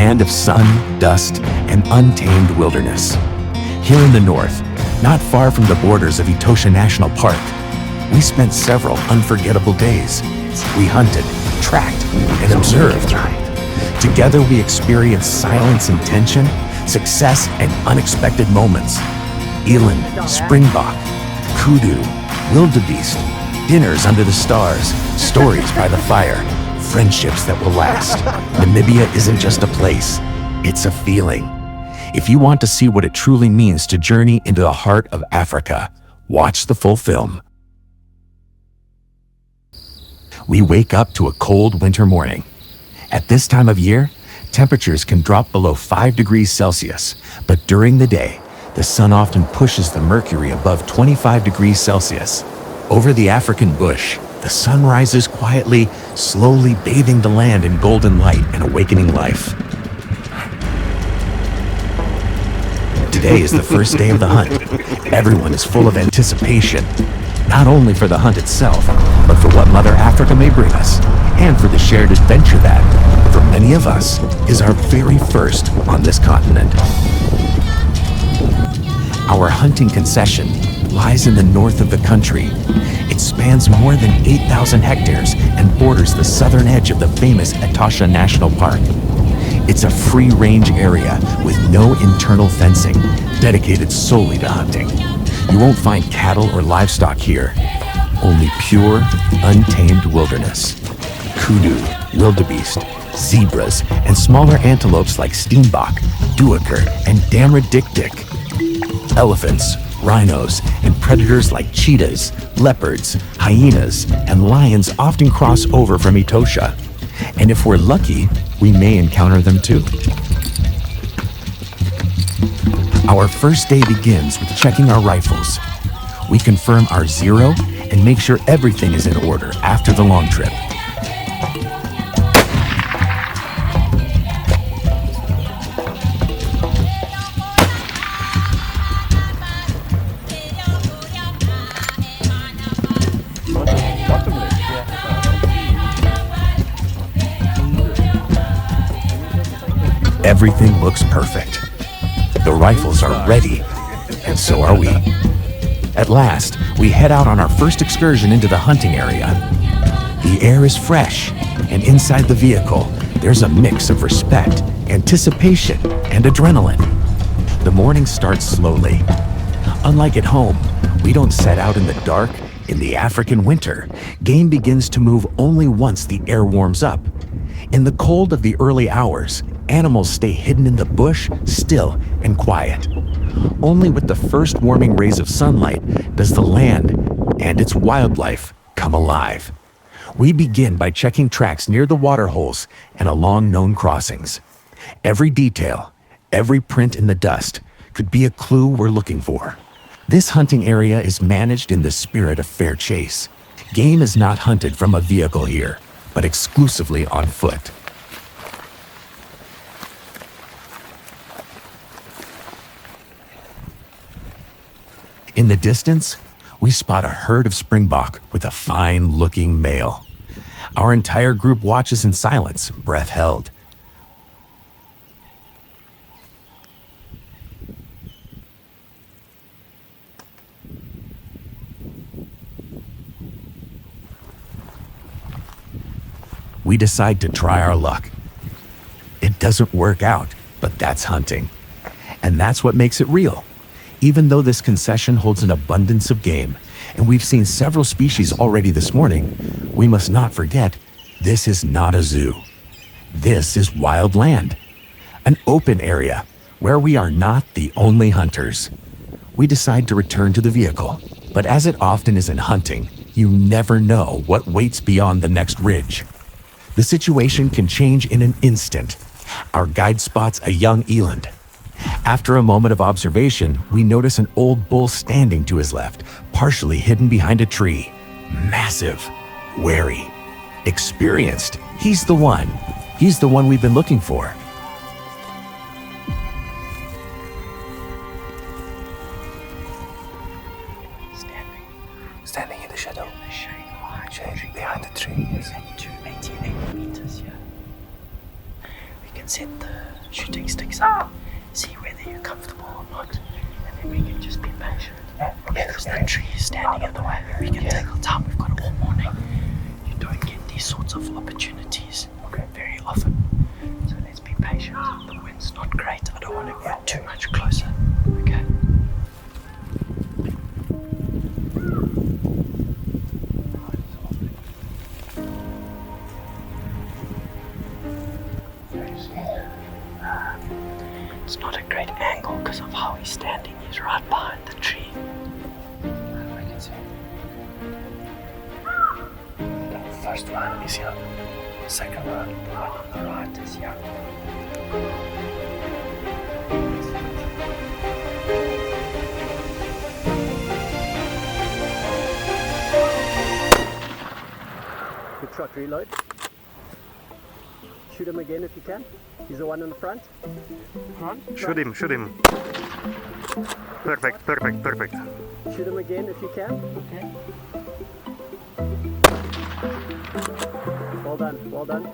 land of sun, dust, and untamed wilderness. Here in the north, not far from the borders of Etosha National Park, we spent several unforgettable days. We hunted, tracked, and observed. Together we experienced silence and tension, success and unexpected moments. Eland, springbok, kudu, wildebeest, dinners under the stars, stories by the fire, friendships that will last. Namibia isn't just a place, it's a feeling. If you want to see what it truly means to journey into the heart of Africa, watch the full film. We wake up to a cold winter morning. At this time of year, temperatures can drop below 5 degrees Celsius, but during the day, the sun often pushes the mercury above 25 degrees Celsius. Over the African bush, the sun rises quietly, slowly bathing the land in golden light and awakening life. Today is the first day of the hunt. Everyone is full of anticipation, not only for the hunt itself, but for what Mother Africa may bring us, and for the shared adventure that, for many of us, is our very first on this continent. Our hunting concession lies in the north of the country. It spans more than 8,000 hectares and borders the southern edge of the famous Etosha National Park. It's a free-range area with no internal fencing, dedicated solely to hunting. You won't find cattle or livestock here, only pure, untamed wilderness. Kudu, wildebeest, zebras, and smaller antelopes like steenbok, duiker, and damra dik-dik. Elephants, rhinos, and predators like cheetahs, leopards, hyenas, and lions often cross over from Etosha. And if we're lucky, we may encounter them too. Our first day begins with checking our rifles. We confirm our zero and make sure everything is in order after the long trip. Everything looks perfect. The rifles are ready, and so are we. At last, we head out on our first excursion into the hunting area. The air is fresh, and inside the vehicle, there's a mix of respect, anticipation, and adrenaline. The morning starts slowly. Unlike at home, we don't set out in the dark. In the African winter, game begins to move only once the air warms up. In the cold of the early hours, animals stay hidden in the bush, still and quiet. Only with the first warming rays of sunlight does the land and its wildlife come alive. We begin by checking tracks near the water holes and along known crossings. Every detail, every print in the dust could be a clue we're looking for. This hunting area is managed in the spirit of fair chase. Game is not hunted from a vehicle here, but exclusively on foot. In the distance, we spot a herd of springbok with a fine-looking male. Our entire group watches in silence, breath held. We decide to try our luck. It doesn't work out, but that's hunting. And that's what makes it real. Even though this concession holds an abundance of game, and we've seen several species already this morning, we must not forget, this is not a zoo. This is wild land, an open area where we are not the only hunters. We decide to return to the vehicle, but as it often is in hunting, you never know what waits beyond the next ridge. The situation can change in an instant. Our guide spots a young eland. After a moment of observation, we notice an old bull standing to his left, partially hidden behind a tree. Massive, wary, experienced. He's the one. He's the one we've been looking for. Standing in the shadow, behind the tree. 80 meters, yeah. We can set the shooting sticks up, see whether you're comfortable or not, and then we can just be patient. Because the tree is standing in the way. We can take our time. We've got all morning. You don't get these sorts of opportunities very often. So let's be patient. The wind's not great. I don't want to get too much closer. Okay. It's not a great angle because of how he's standing. He's right behind the tree. I can see. The first one is here. Second one, the one on the right is here. Good shot, reload. Shoot him again if you can. He's the one in the front. Shoot him. Perfect. Shoot him again if you can. Okay. Well done.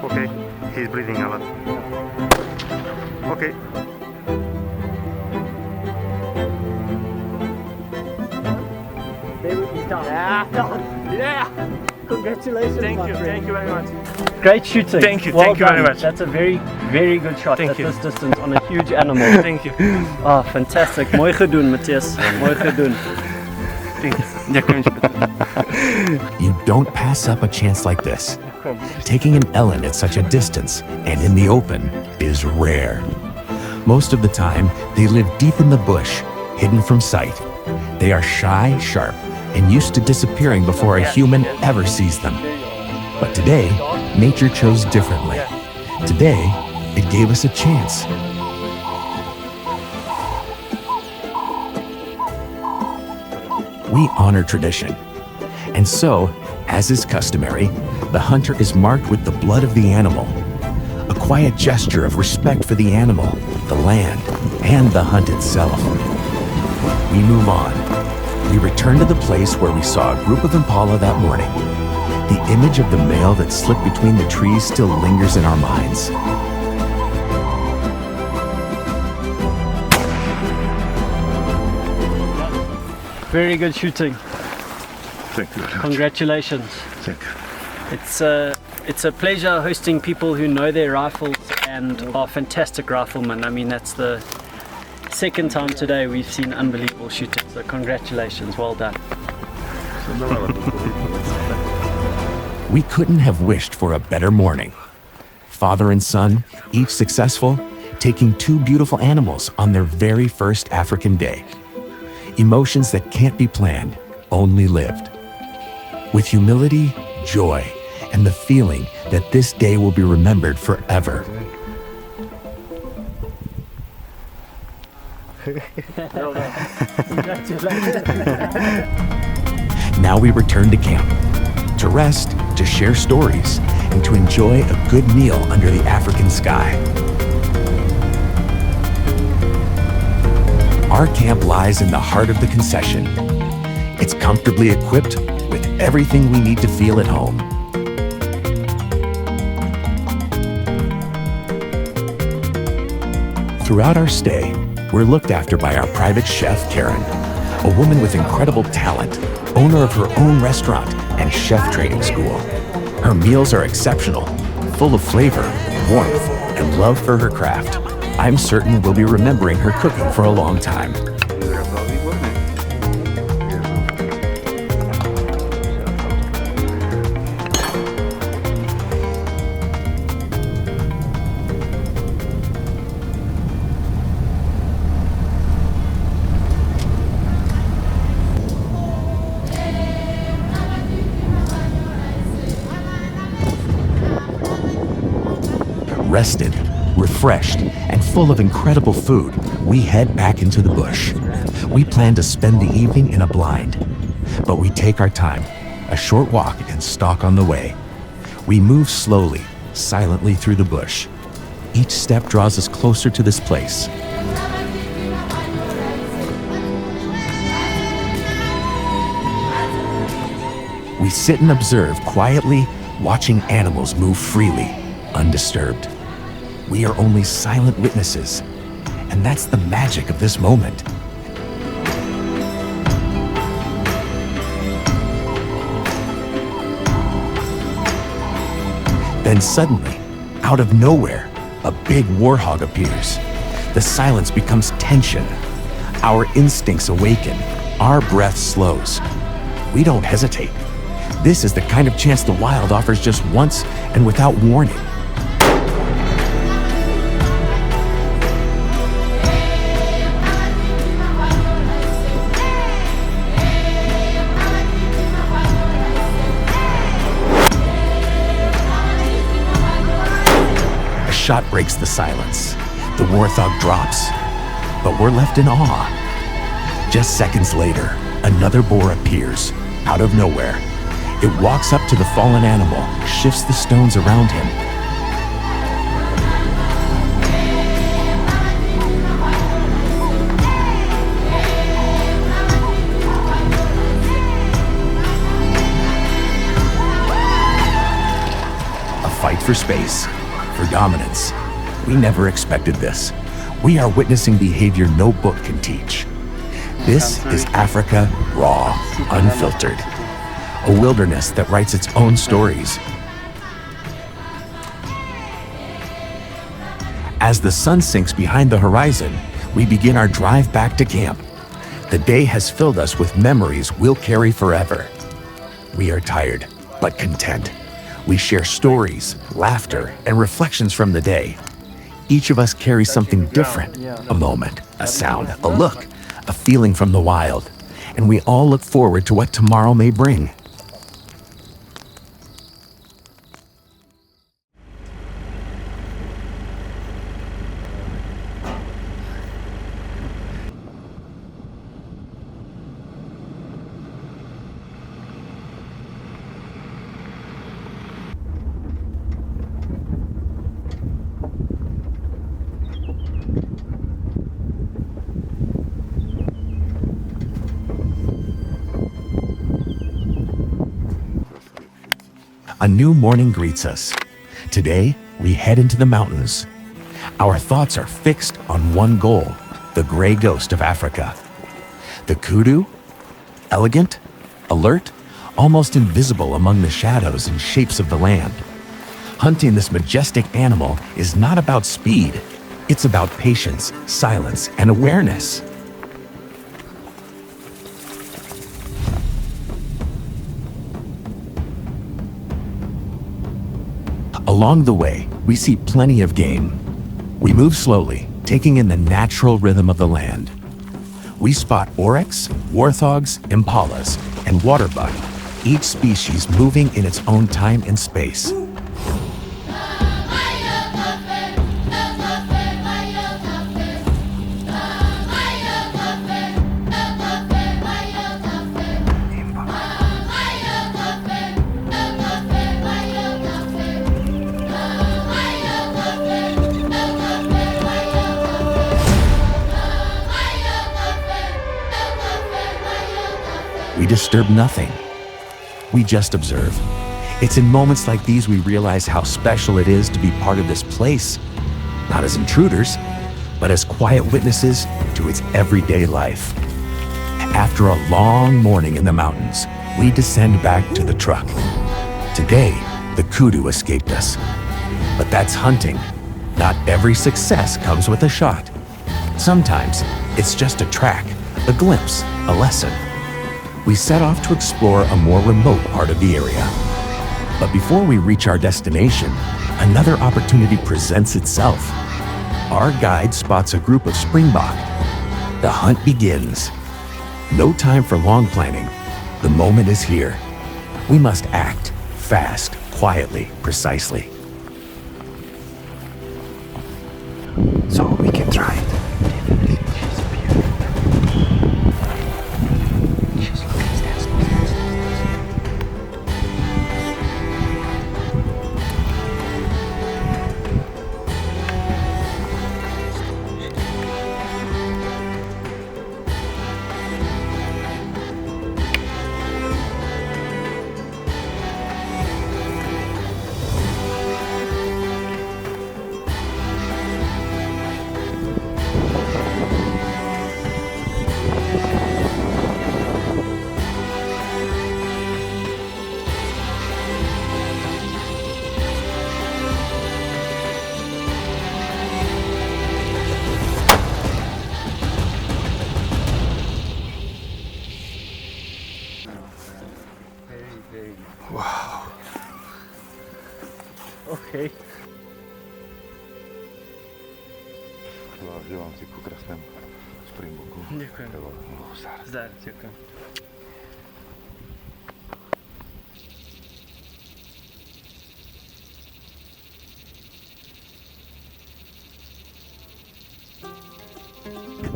Okay, he's breathing a lot. Okay. There we go. Yeah. Congratulations. Thank you very much. Great shooting. Thank you Well very done. much. That's a very, very good shot Thank at you. this distance on a huge animal. Thank you. Oh, fantastic. Mooi gedoen, Matthias. Mooi gedoen. You don't pass up a chance like this. Taking an eland at such a distance and in the open is rare. Most of the time, they live deep in the bush, hidden from sight. They are shy, sharp, and used to disappearing before a human ever sees them. But today, nature chose differently. Today, it gave us a chance. We honor tradition. And so, as is customary, the hunter is marked with the blood of the animal. A quiet gesture of respect for the animal, the land, and the hunt itself. We move on. We return to the place where we saw a group of impala that morning. The image of the male that slipped between the trees still lingers in our minds. Very good shooting. Thank you very much. Congratulations. Thank you. It's a pleasure hosting people who know their rifles and are fantastic riflemen. I mean, that's the second time today we've seen unbelievable shooting. So congratulations, well done. We couldn't have wished for a better morning. Father and son, each successful, taking two beautiful animals on their very first African day. Emotions that can't be planned, only lived. With humility, joy, and the feeling that this day will be remembered forever. Now we return to camp, to rest, to share stories, and to enjoy a good meal under the African sky. Our camp lies in the heart of the concession. It's comfortably equipped with everything we need to feel at home. Throughout our stay, we're looked after by our private chef, Karen, a woman with incredible talent, owner of her own restaurant and chef training school. Her meals are exceptional, full of flavor, warmth, and love for her craft. I'm certain we'll be remembering her cooking for a long time. Rested, refreshed, and full of incredible food, we head back into the bush. We plan to spend the evening in a blind, but we take our time, a short walk and stalk on the way. We move slowly, silently through the bush. Each step draws us closer to this place. We sit and observe quietly, watching animals move freely, undisturbed. We are only silent witnesses, and that's the magic of this moment. Then suddenly, out of nowhere, a big warhog appears. The silence becomes tension. Our instincts awaken. Our breath slows. We don't hesitate. This is the kind of chance the wild offers just once and without warning. A shot breaks the silence. The warthog drops, but we're left in awe. Just seconds later, another boar appears, out of nowhere. It walks up to the fallen animal, shifts the stones around him. A fight for space, for dominance. We never expected this. We are witnessing behavior no book can teach. This is Africa raw, unfiltered. A wilderness that writes its own stories. As the sun sinks behind the horizon, we begin our drive back to camp. The day has filled us with memories we'll carry forever. We are tired, but content. We share stories, laughter, and reflections from the day. Each of us carries something different, a moment, a sound, a look, a feeling from the wild, and we all look forward to what tomorrow may bring. A new morning greets us. Today, we head into the mountains. Our thoughts are fixed on one goal, the gray ghost of Africa. The kudu, elegant, alert, almost invisible among the shadows and shapes of the land. Hunting this majestic animal is not about speed. It's about patience, silence, and awareness. Along the way, we see plenty of game. We move slowly, taking in the natural rhythm of the land. We spot oryx, warthogs, impalas, and waterbuck, each species moving in its own time and space. We disturb nothing. We just observe. It's in moments like these we realize how special it is to be part of this place, not as intruders, but as quiet witnesses to its everyday life. After a long morning in the mountains, we descend back to the truck. Today, the kudu escaped us. But that's hunting. Not every success comes with a shot. Sometimes it's just a track, a glimpse, a lesson. We set off to explore a more remote part of the area. But before we reach our destination, another opportunity presents itself. Our guide spots a group of springbok. The hunt begins. No time for long planning. The moment is here. We must act fast, quietly, precisely. So we can try it. Okay. Želám si ku krásnemu springboku. Ďakujem. Zdar, ďakujem.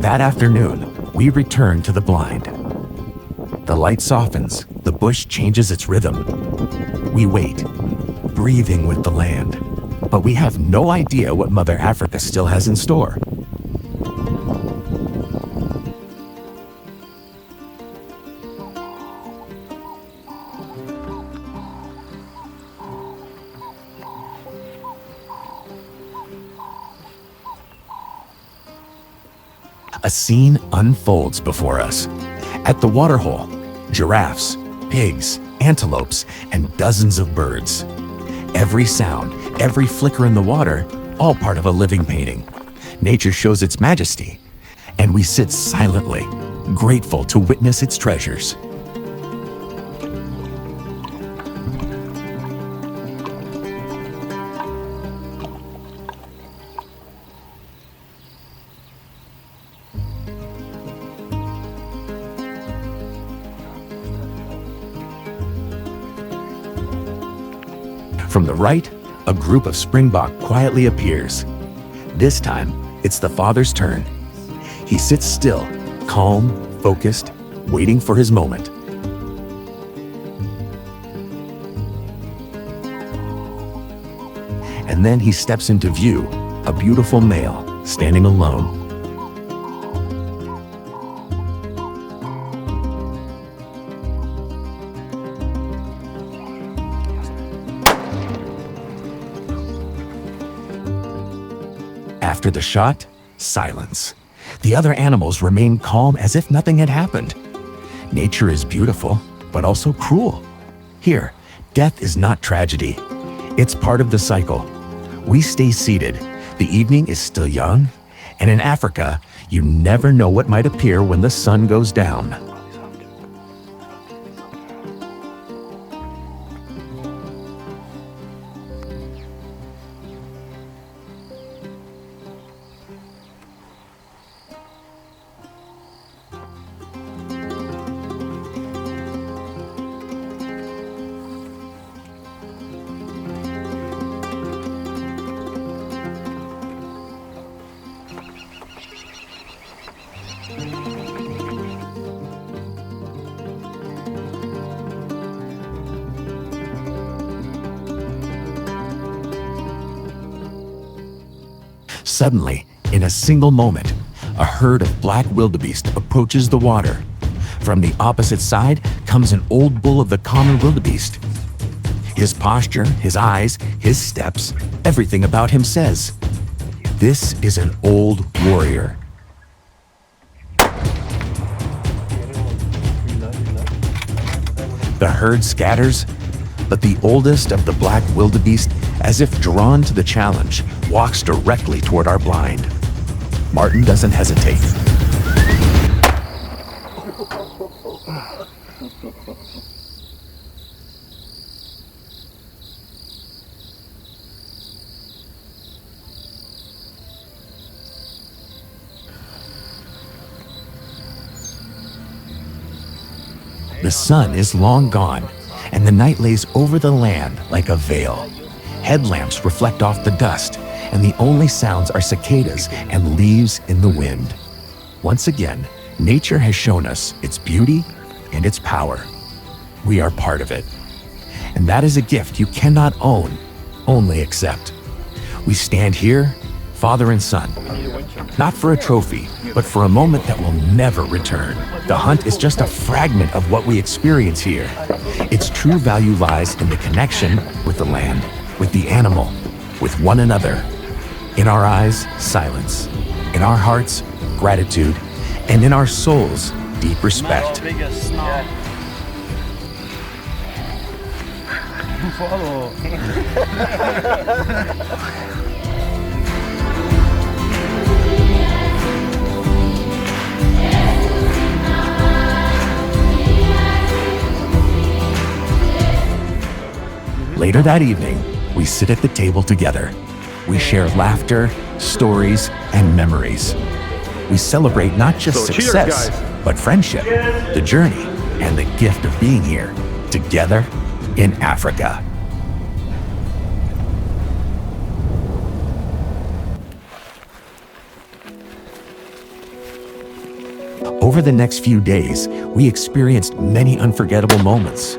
That afternoon, we return to the blind. The light softens, the bush changes its rhythm. We wait, breathing with the land, but we have no idea what Mother Africa still has in store. A scene unfolds before us. At the waterhole, giraffes, pigs, antelopes, and dozens of birds. Every sound, every flicker in the water, all part of a living painting. Nature shows its majesty, and we sit silently, grateful to witness its treasures. From the right, a group of springbok quietly appears. This time, it's the father's turn. He sits still, calm, focused, waiting for his moment. And then he steps into view, a beautiful male standing alone. After the shot, silence. The other animals remain calm as if nothing had happened. Nature is beautiful, but also cruel. Here, death is not tragedy. It's part of the cycle. We stay seated. The evening is still young, and in Africa, you never know what might appear when the sun goes down. Suddenly, in a single moment, a herd of black wildebeest approaches the water. From the opposite side comes an old bull of the common wildebeest. His posture, his eyes, his steps, everything about him says, this is an old warrior. The herd scatters, but the oldest of the black wildebeest, as if drawn to the challenge, walks directly toward our blind. Martin doesn't hesitate. The sun is long gone, and the night lays over the land like a veil. Headlamps reflect off the dust, and the only sounds are cicadas and leaves in the wind. Once again, nature has shown us its beauty and its power. We are part of it. And that is a gift you cannot own, only accept. We stand here, father and son, not for a trophy, but for a moment that will never return. The hunt is just a fragment of what we experience here. Its true value lies in the connection with the land, with the animal, with one another. In our eyes, silence. In our hearts, gratitude. And in our souls, deep respect. Later that evening, we sit at the table together. We share laughter, stories, and memories. We celebrate not just So cheers, success, guys. but friendship, the journey, and the gift of being here, together in Africa. Over the next few days, we experienced many unforgettable moments.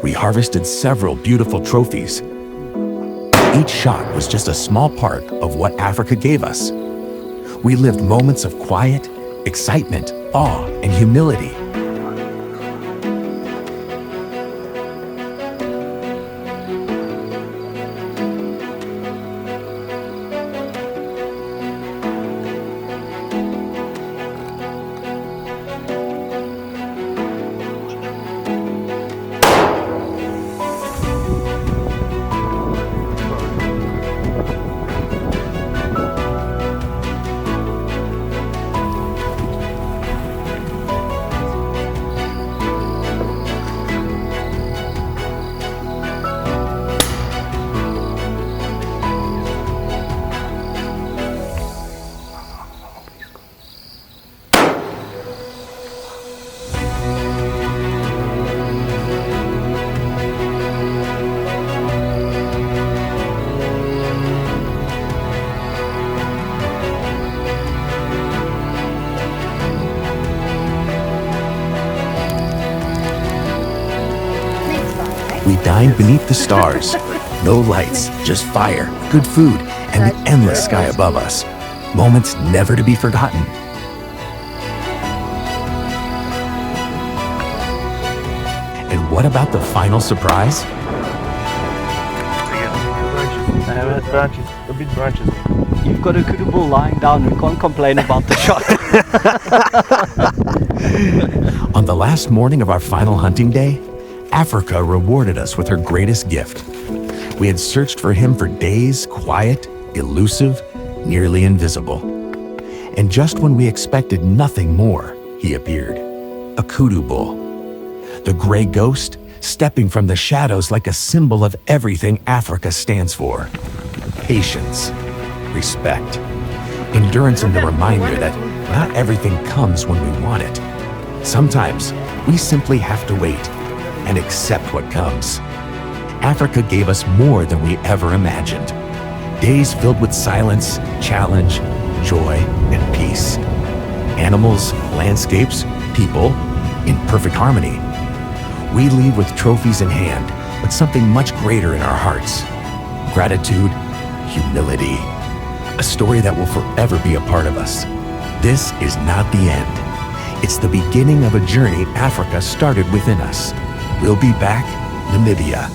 We harvested several beautiful trophies. Each shot was just a small part of what Africa gave us. We lived moments of quiet, excitement, awe, and humility. We dined beneath the stars. No lights, just fire, good food, and the endless sky above us. Moments never to be forgotten. And what about the final surprise? Branches, a bit branches. You've got a Kudu bull lying down. We can't complain about the shot. On the last morning of our final hunting day, Africa rewarded us with her greatest gift. We had searched for him for days, quiet, elusive, nearly invisible. And just when we expected nothing more, he appeared. A Kudu bull. The gray ghost, stepping from the shadows like a symbol of everything Africa stands for. Patience, respect, endurance, and the reminder that not everything comes when we want it. Sometimes we simply have to wait and accept what comes. Africa gave us more than we ever imagined. Days filled with silence, challenge, joy, and peace. Animals, landscapes, people, in perfect harmony. We leave with trophies in hand, but something much greater in our hearts. Gratitude, humility, a story that will forever be a part of us. This is not the end. It's the beginning of a journey Africa started within us. We'll be back, Namibia,